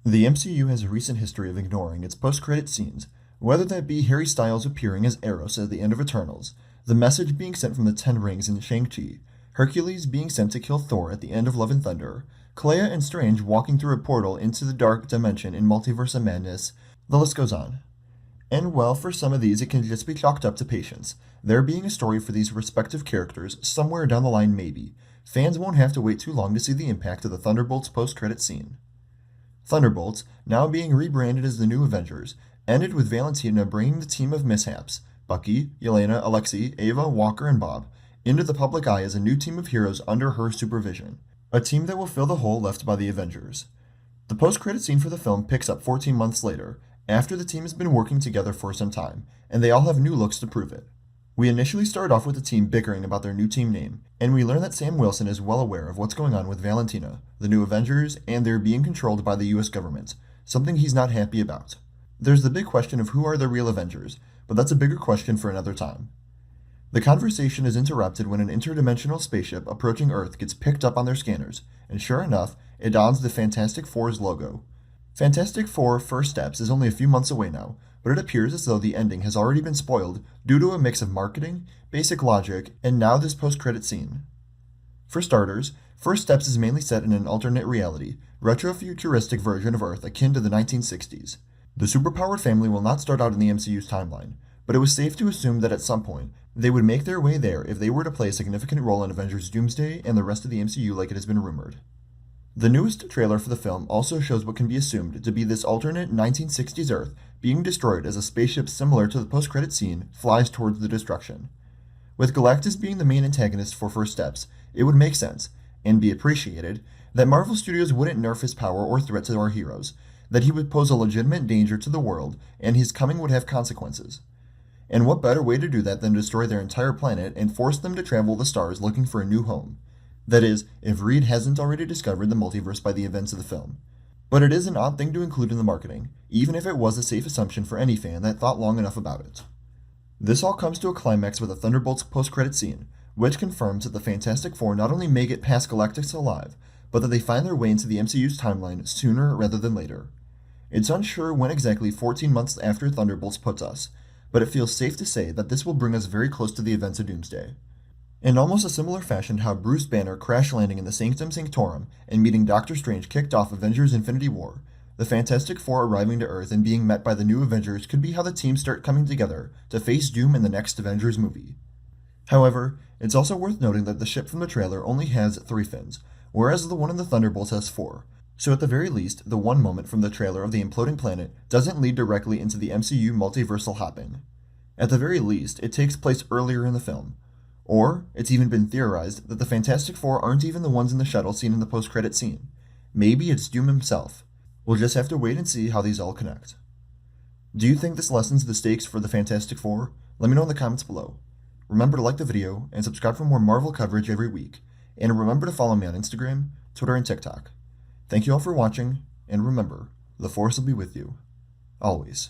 The MCU has a recent history of ignoring its post-credit scenes, whether that be Harry Styles appearing as Eros at the end of Eternals, the message being sent from the Ten Rings in Shang Chi, Hercules being sent to kill Thor at the end of Love and Thunder, Clea and Strange walking through a portal into the dark dimension in Multiverse of Madness, the list goes on. And well, for some of these it can just be chalked up to patience, there being a story for these respective characters somewhere down the line maybe. Fans won't have to wait too long to see the impact of the Thunderbolts post-credit scene. Thunderbolts, now being rebranded as the New Avengers, ended with Valentina bringing the team of mishaps, Bucky, Yelena, Alexei, Ava, Walker, and Bob, into the public eye as a new team of heroes under her supervision, a team that will fill the hole left by the Avengers. The post-credit scene for the film picks up 14 months later, after the team has been working together for some time, and they all have new looks to prove it. We initially start off with the team bickering about their new team name, and we learn that Sam Wilson is well aware of what's going on with Valentina, the New Avengers, and they're being controlled by the US government, something he's not happy about. There's the big question of who are the real Avengers, but that's a bigger question for another time. The conversation is interrupted when an interdimensional spaceship approaching Earth gets picked up on their scanners, and sure enough, it dons the Fantastic Four's logo. Fantastic Four First Steps is only a few months away now, but it appears as though the ending has already been spoiled due to a mix of marketing, basic logic, and now this post-credit scene. For starters, First Steps is mainly set in an alternate reality, retro-futuristic version of Earth akin to the 1960s. The superpowered family will not start out in the MCU's timeline, but it was safe to assume that at some point, they would make their way there if they were to play a significant role in Avengers Doomsday and the rest of the MCU like it has been rumored. The newest trailer for the film also shows what can be assumed to be this alternate 1960s Earth being destroyed as a spaceship similar to the post-credit scene flies towards the destruction. With Galactus being the main antagonist for First Steps, it would make sense, and be appreciated, that Marvel Studios wouldn't nerf his power or threat to our heroes, that he would pose a legitimate danger to the world, and his coming would have consequences. And what better way to do that than destroy their entire planet and force them to travel the stars looking for a new home? That is, if Reed hasn't already discovered the multiverse by the events of the film. But it is an odd thing to include in the marketing, even if it was a safe assumption for any fan that thought long enough about it. This all comes to a climax with a Thunderbolts post-credit scene, which confirms that the Fantastic Four not only make it past Galactus alive, but that they find their way into the MCU's timeline sooner rather than later. It's unsure when exactly 14 months after Thunderbolts puts us, but it feels safe to say that this will bring us very close to the events of Doomsday. In almost a similar fashion to how Bruce Banner crash landing in the Sanctum Sanctorum and meeting Doctor Strange kicked off Avengers Infinity War, the Fantastic Four arriving to Earth and being met by the new Avengers could be how the teams start coming together to face Doom in the next Avengers movie. However, it's also worth noting that the ship from the trailer only has 3 fins, whereas the one in the Thunderbolts has 4, so at the very least, the one moment from the trailer of the imploding planet doesn't lead directly into the MCU multiversal hopping. At the very least, it takes place earlier in the film. Or, it's even been theorized that the Fantastic Four aren't even the ones in the shuttle seen in the post-credit scene. Maybe it's Doom himself. We'll just have to wait and see how these all connect. Do you think this lessens the stakes for the Fantastic Four? Let me know in the comments below. Remember to like the video and subscribe for more Marvel coverage every week. And remember to follow me on Instagram, Twitter, and TikTok. Thank you all for watching, and remember, the Force will be with you. Always.